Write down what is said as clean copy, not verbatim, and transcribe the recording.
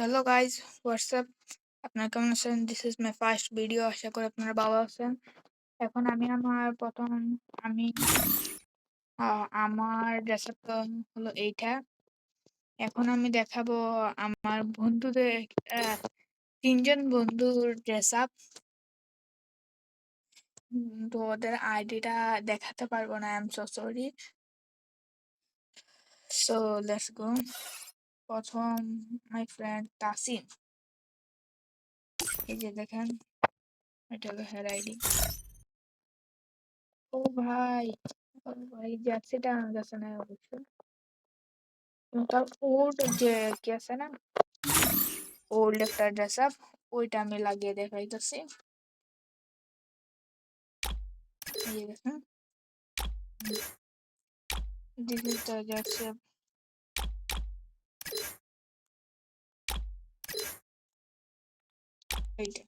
Hello guys, WhatsApp. আপনারা কেমন আছেন? This is my first video. আশা করি আপনারা ভালো আছেন। এখন আমি আমার ড্রেস আপ হলো এইটা। এখন আমি দেখাবো আমার বন্ধুদের, তিনজন বন্ধুর ড্রেস আপ। তো ওদের আইডিটা দেখাতে পারবো না, I am so sorry. So let's go. প্রথম মাই ফ্রেন্ড তাসিন, এই যে দেখেন, এটা হলো হের আইডি। ও ভাই, ও ভাই জার্সিটা আমার কাছে নাই অবশ্য। তার ওল্ড যে কি আছে না, ওল্ড একটা ড্রেস আপ, ওইটা আমি লাগিয়ে দেখাইতেছি। এই যে দেখেন, this is the jersey up. এইটা